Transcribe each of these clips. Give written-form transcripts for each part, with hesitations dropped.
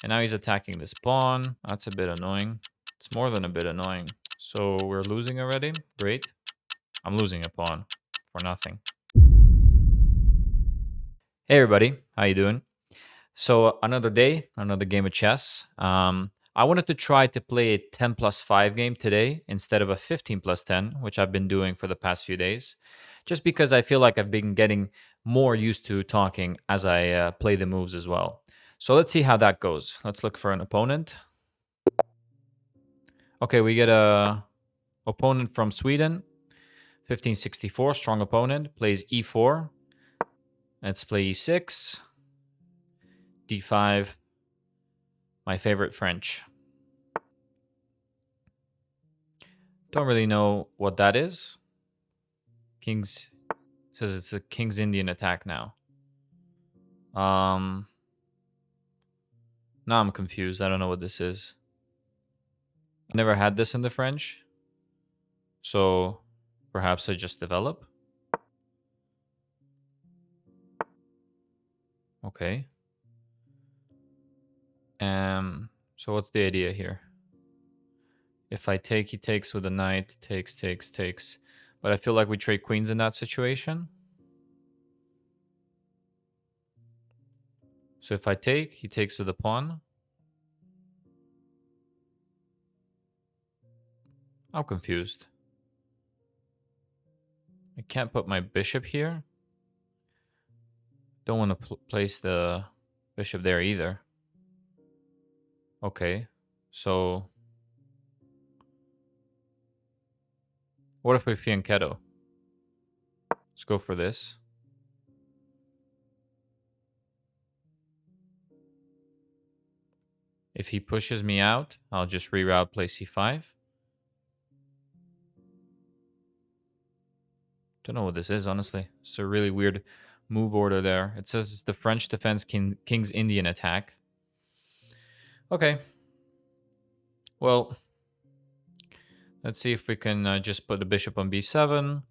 And now he's attacking this pawn. That's a bit annoying. It's more than a bit annoying. So we're losing already. Great. I'm losing a pawn for nothing. Hey everybody, how you doing? So another day, another game of chess. I wanted to try to play a 10 plus 5 game today instead of a 15 plus 10, which I've been doing for the past few days, just because I feel like I've been getting more used to talking as I play the moves as well. So let's see how that goes. Let's look for an opponent. Okay, we get a opponent from Sweden, 1564, strong opponent, plays e4. Let's play e6, d5, my favorite French. Don't really know what that is. King's says it's a King's Indian attack now. Now I'm confused. I don't know what this is. I never had this in the French. So perhaps I just develop. Okay. So what's the idea here? If I take, he takes with a knight. Takes. But I feel like we trade queens in that situation. So if I take, he takes with a pawn. I'm confused. I can't put my bishop here. Don't want to place the bishop there either. Okay, so what if we fianchetto? Let's go for this. If he pushes me out, I'll just reroute, play c5. Don't know what this is, honestly. It's a really weird move order there. It says it's the French defense King's Indian attack. Okay. Well, let's see if we can just put the bishop on b7.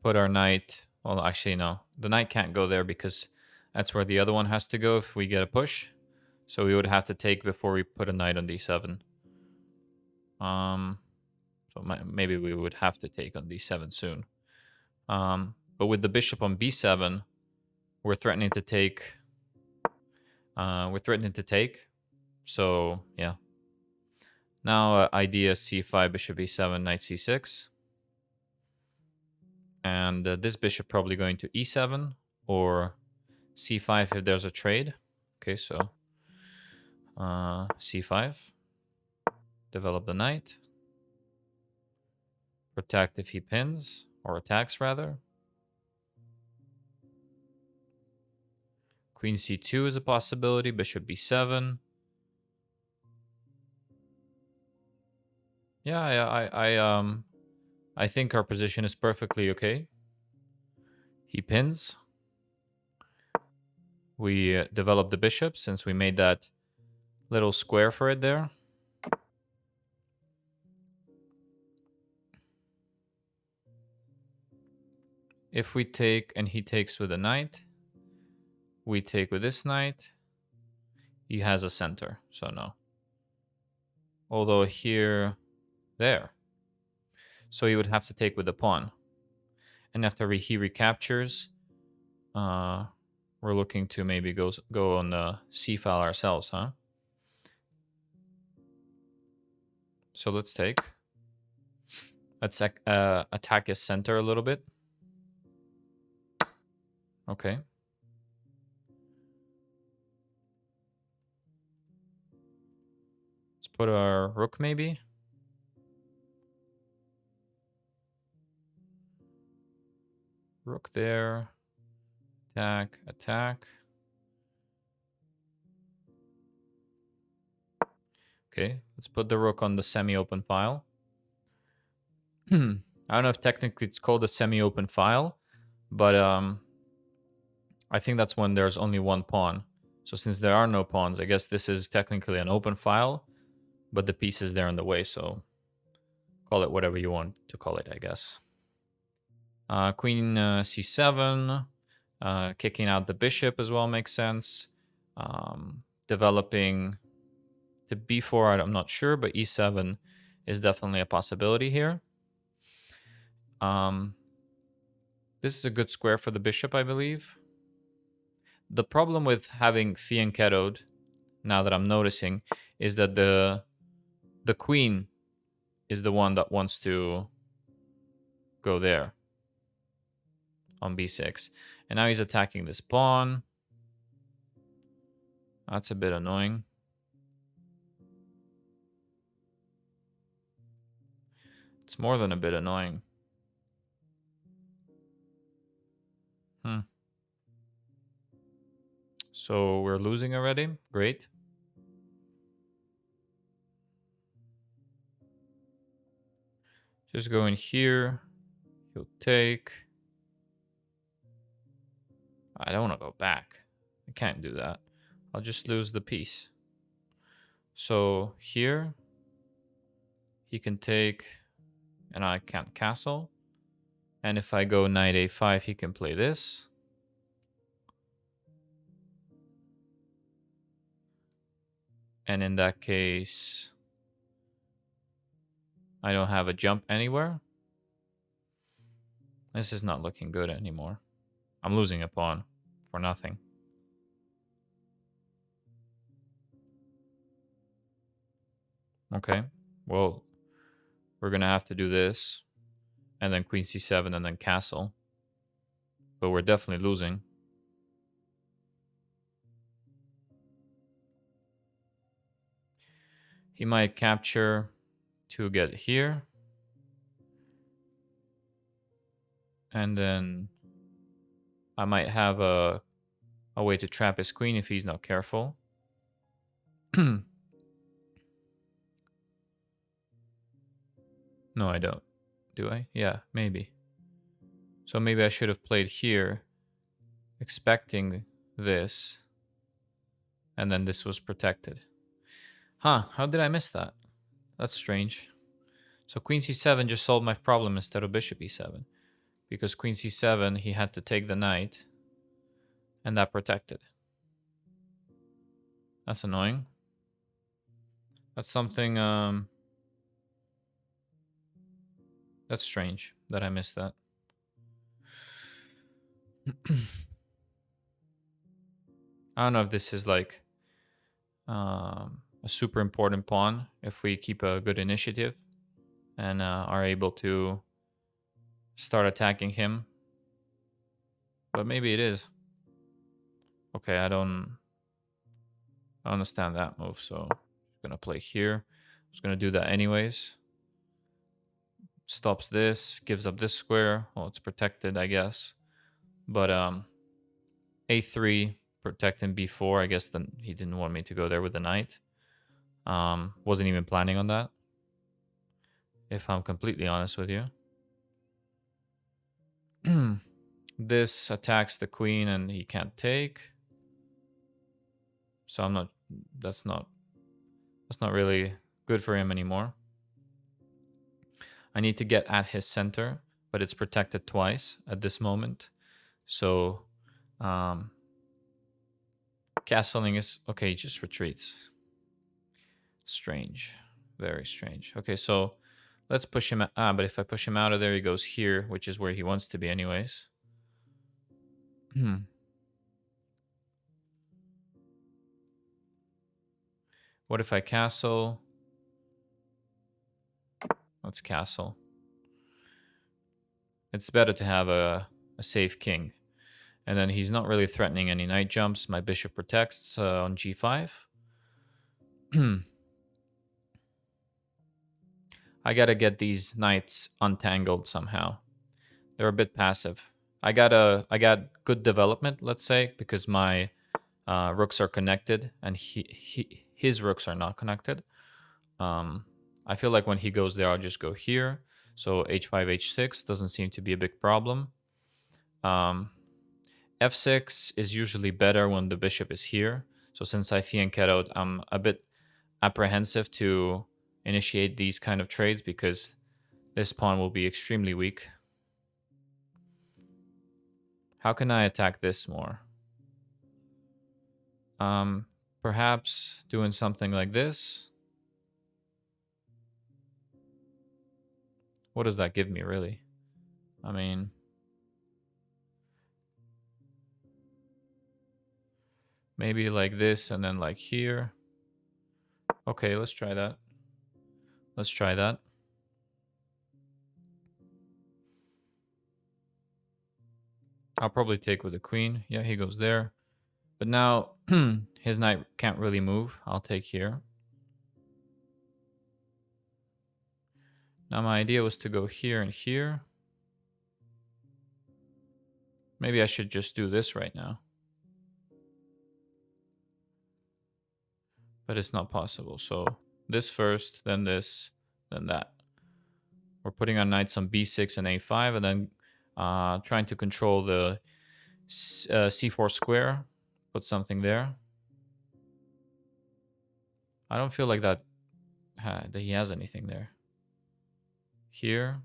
Put our knight. Well, actually, no. The knight can't go there because that's where the other one has to go if we get a push. So we would have to take before we put a knight on d7. So maybe we would have to take on d7 soon. But with the bishop on b7, we're threatening to take. So yeah. Now idea c5, bishop e7, knight c6. And this bishop probably going to e7 or c5 if there's a trade. Okay, so c5. Develop the knight. Protect if he pins, or attacks rather. Queen c2 is a possibility. Bishop b7. Yeah, I think our position is perfectly okay. He pins. We develop the bishop since we made that little square for it there. If we take and he takes with a knight, we take with this knight. He has a center, so no. Although here, there. So he would have to take with the pawn. And after he recaptures, we're looking to maybe go on the c file ourselves, huh? So let's take. Let's attack his center a little bit. Okay. Let's put our rook maybe. Rook there. Attack, attack. Okay, let's put the rook on the semi-open file. I don't know if technically it's called a semi-open file, but I think that's when there's only one pawn. So since there are no pawns, I guess this is technically an open file, but the piece is there in the way, so call it whatever you want to call it, I guess. Queen c7, kicking out the bishop as well makes sense. developing to b4, I'm not sure, but e7 is definitely a possibility here. This is a good square for the bishop, I believe. The problem with having Finegold, now that I'm noticing, is that the queen is the one that wants to go there on b6. And now he's attacking this pawn. That's a bit annoying. It's more than a bit annoying. So we're losing already. Great. Just go in here. He'll take. I don't want to go back. I can't do that. I'll just lose the piece. So here, he can take, and I can't castle. And if I go knight a5, he can play this. And in that case, I don't have a jump anywhere. This is not looking good anymore. I'm losing a pawn for nothing. Okay, well, we're going to have to do this. And then queen c7 and then castle. But we're definitely losing. He might capture to get here. And then I might have a way to trap his queen if he's not careful. No, I don't. Do I? Yeah, maybe. So maybe I should have played here, expecting this. And then this was protected. Huh, how did I miss that? That's strange. So queen c7 just solved my problem instead of bishop e7. Because queen c7, he had to take the knight. And that protected. That's annoying. That's something... that's strange that I missed that. I don't know if this is like a super important pawn if we keep a good initiative and are able to start attacking him. But maybe it is. Okay, I don't understand that move, so I'm gonna play here. I was gonna do that anyways. Stops this, gives up this square. Well, it's protected, I guess. But a3 protecting b4. I guess then he didn't want me to go there with the knight. Wasn't even planning on that, if I'm completely honest with you. This attacks the queen and he can't take. So I'm not, that's not really good for him anymore. I need to get at his center, but it's protected twice at this moment. So castling is okay, he just retreats. Strange. Very strange. Okay, so let's push him out. But if I push him out of there, he goes here, which is where he wants to be anyways. What if I castle? Let's castle. It's better to have a safe king. And then he's not really threatening any knight jumps. My bishop protects on g5. I gotta get these knights untangled somehow. They're a bit passive. I got good development, let's say, because my rooks are connected and his rooks are not connected. I feel like when he goes there, I'll just go here. So h5, h6 doesn't seem to be a big problem. f6 is usually better when the bishop is here. So since I Finegold, I'm a bit apprehensive to initiate these kind of trades because this pawn will be extremely weak. How can I attack this more? Perhaps doing something like this. What does that give me, really? I mean, maybe like this and then like here. Okay, let's try that. Let's try that. I'll probably take with the queen. Yeah, he goes there. But now his knight can't really move. I'll take here. Now my idea was to go here and here. Maybe I should just do this right now. But it's not possible. So this first, then this, then that. We're putting our knights on b6 and a5, and then trying to control the c4 square. Put something there. I don't feel like that he has anything there. Here.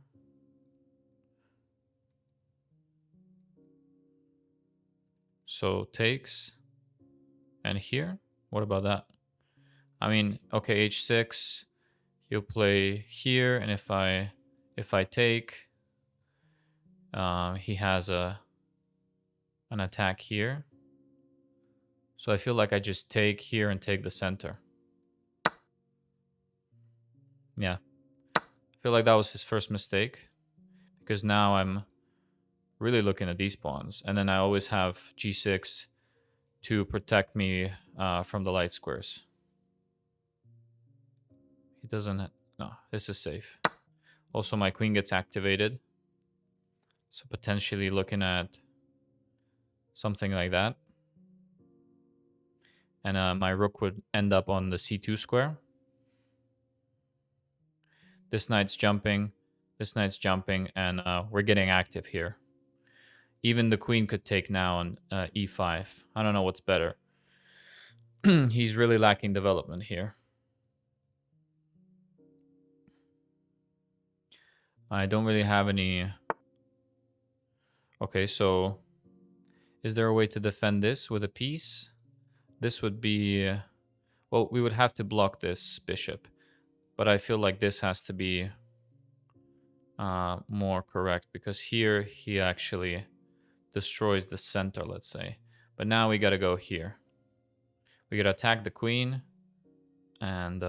So takes. And here. What about that? I mean, okay, h6. He'll play here, and if I take, he has an attack here. So I feel like I just take here and take the center. Yeah. I feel like that was his first mistake, because now I'm really looking at these pawns. And then I always have g6 to protect me from the light squares. He doesn't... No, this is safe. Also, my queen gets activated. So potentially looking at something like that. And my rook would end up on the c2 square. This knight's jumping. This knight's jumping. And we're getting active here. Even the queen could take now on e5. I don't know what's better. He's really lacking development here. I don't really have any... Okay, so... Is there a way to defend this with a piece? This would be... Well, we would have to block this bishop. But I feel like this has to be more correct. Because here, he actually destroys the center, let's say. But now we gotta go here. We gotta attack the queen. And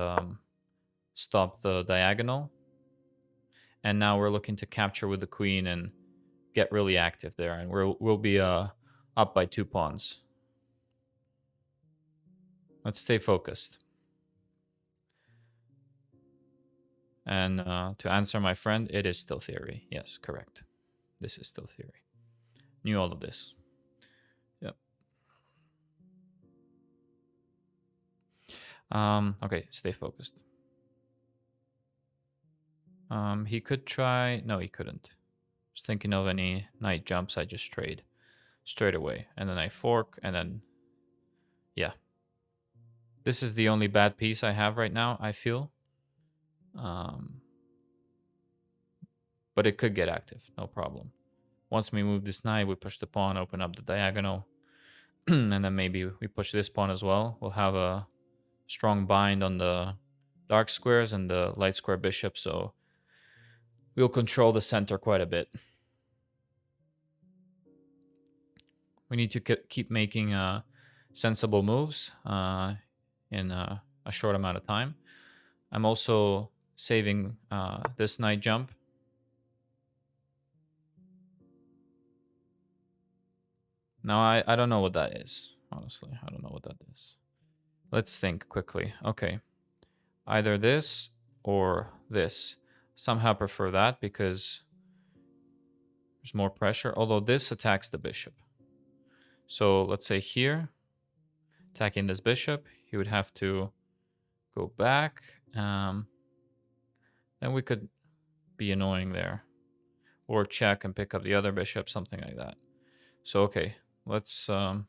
stop the diagonal. And now we're looking to capture with the queen and get really active there. And we'll be up by 2 pawns. Let's stay focused. And to answer my friend, it is still theory. Yes, correct. This is still theory. Knew all of this. Yep. Okay, stay focused. He could try... No, he couldn't. I was thinking of any knight jumps. I just trade straight away. And then I fork, and then... Yeah. This is the only bad piece I have right now, I feel. But it could get active, no problem. Once we move this knight, we push the pawn, open up the diagonal. And then maybe we push this pawn as well. We'll have a strong bind on the dark squares and the light square bishop, so we'll control the center quite a bit. We need to keep making sensible moves in a short amount of time. I'm also saving this knight jump. Now, I don't know what that is. Honestly, I don't know what that is. Let's think quickly. Okay. Either this or this. Somehow prefer that because there's more pressure. Although this attacks the bishop. So let's say here, attacking this bishop, he would have to go back. Then we could be annoying there. Or check and pick up the other bishop, something like that. So, okay. Let's go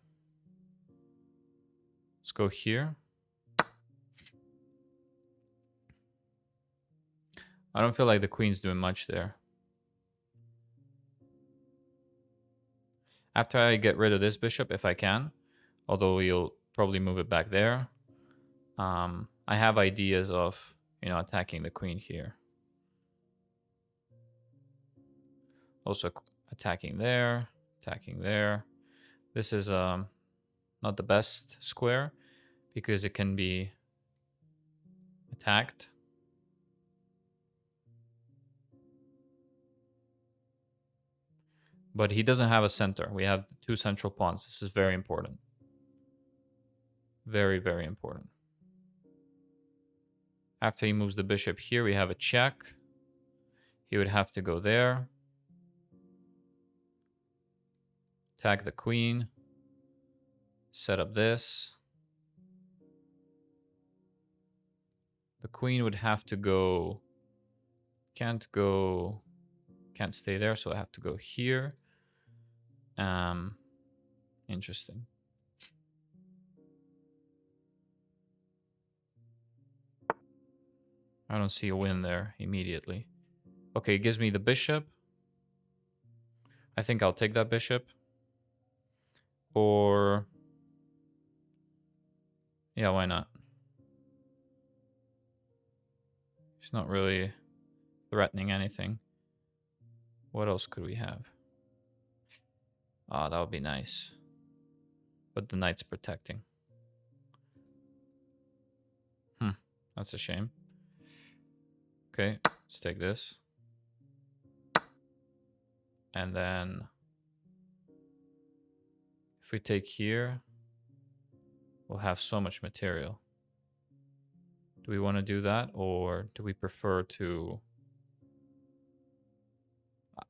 here. I don't feel like the queen's doing much there. After I get rid of this bishop, if I can, although you'll probably move it back there. I have ideas of, attacking the queen here. Also attacking there, attacking there. This is not the best square because it can be attacked. But he doesn't have a center. We have 2 central pawns. This is very important. Very, very important. After he moves the bishop here, we have a check. He would have to go there. Attack the queen. Set up this. The queen would have to go... Can't stay there, so I have to go here. Interesting. I don't see a win there immediately. Okay, it gives me the bishop. I think I'll take that bishop. Or... yeah, why not? It's not really threatening anything. What else could we have? Ah, that would be nice. But the knight's protecting. That's a shame. Okay, let's take this. And then if we take here, we'll have so much material. Do we want to do that, or do we prefer to...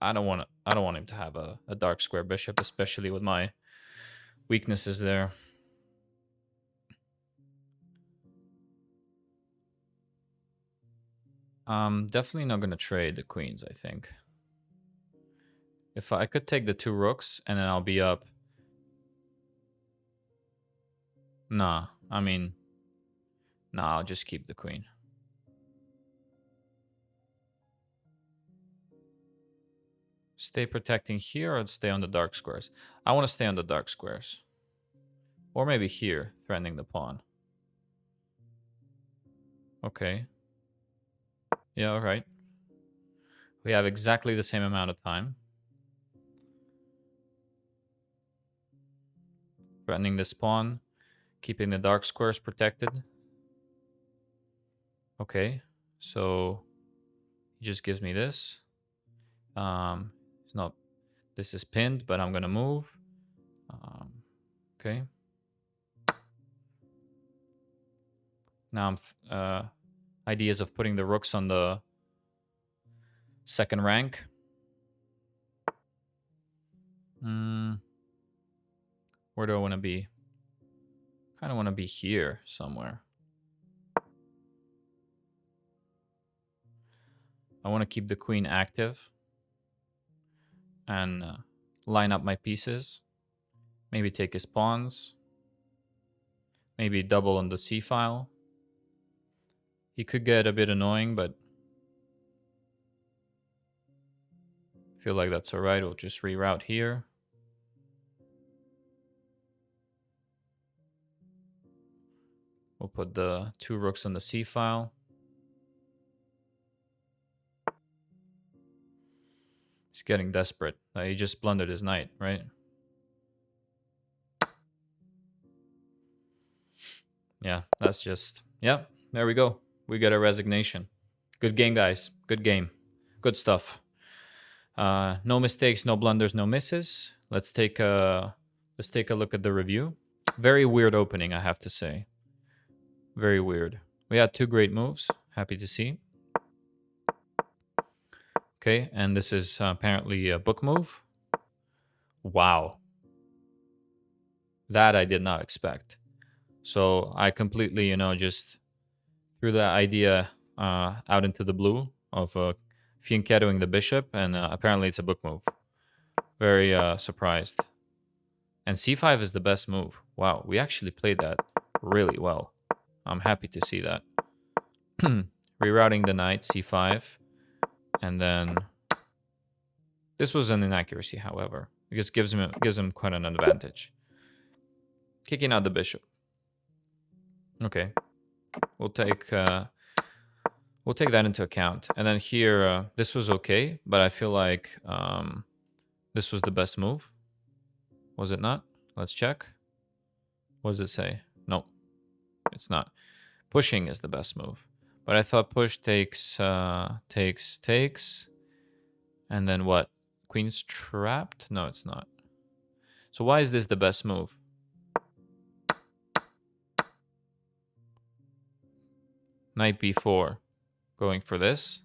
I don't want him to have a dark square bishop, especially with my weaknesses there. Definitely not going to trade the queens, I think. If I could take the 2 rooks and then I'll be up. Nah, I mean, nah, I'll just keep the queen. Stay protecting here or stay on the dark squares? I want to stay on the dark squares. Or maybe here, threatening the pawn. Okay. Yeah, alright. We have exactly the same amount of time. Threatening this pawn. Keeping the dark squares protected. Okay. So he just gives me this. It's not... this is pinned, but I'm gonna move. Okay. Now I'm... ideas of putting the rooks on the 2nd rank. Where do I want to be? Kind of want to be here somewhere. I want to keep the queen active and line up my pieces. Maybe take his pawns. Maybe double on the c file. He could get a bit annoying, but I feel like that's alright. We'll just reroute here. We'll put the 2 rooks on the c file. He's getting desperate. He just blundered his knight, right? Yeah, that's just... yeah, there we go. We get a resignation. Good game, guys. Good game. Good stuff. No mistakes, no blunders, no misses. Let's take a look at the review. Very weird opening, I have to say. Very weird. We had 2 great moves. Happy to see. Okay, and this is apparently a book move. Wow. That I did not expect. So I completely, just threw the idea out into the blue of Finegolding the bishop, and apparently it's a book move. Very surprised. And c5 is the best move. Wow, we actually played that really well. I'm happy to see that. Rerouting the knight, c5. And then... this was an inaccuracy, however. Because gives him quite an advantage. Kicking out the bishop. Okay, we'll take that into account. And then here, this was okay, but I feel like this was the best move. Was it not? Let's check. What does it say? No, it's not. Pushing is the best move. But I thought push takes, takes. And then what? Queen's trapped? No, it's not. So why is this the best move? Knight b4. Going for this.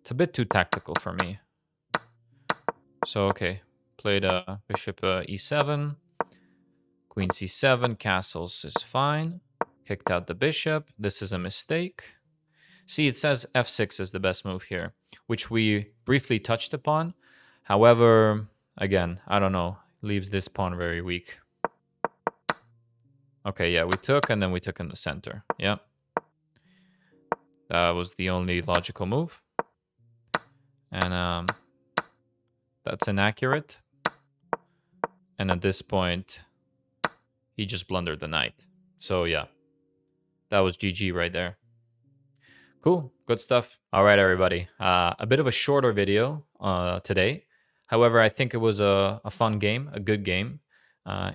It's a bit too tactical for me. So, okay. Played bishop e7. Queen c7. Castles is fine. Kicked out the bishop. This is a mistake. See, it says f6 is the best move here, which we briefly touched upon. However, again, I don't know. Leaves this pawn very weak. Okay, yeah, we took, and then we took in the center. Yeah. That was the only logical move. And that's inaccurate. And at this point, he just blundered the knight. So, yeah. That was GG right there. Cool. Good stuff. All right, everybody. A bit of a shorter video today. However, I think it was a fun game, a good game.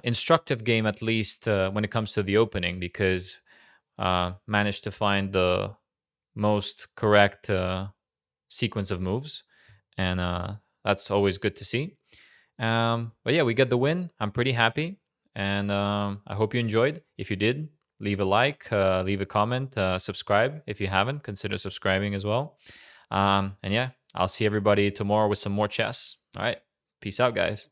Instructive game, at least when it comes to the opening, because managed to find the most correct sequence of moves. And that's always good to see. But yeah, we got the win. I'm pretty happy. And I hope you enjoyed. If you did, leave a like, leave a comment, subscribe. If you haven't, consider subscribing as well. And yeah, I'll see everybody tomorrow with some more chess. All right. Peace out, guys.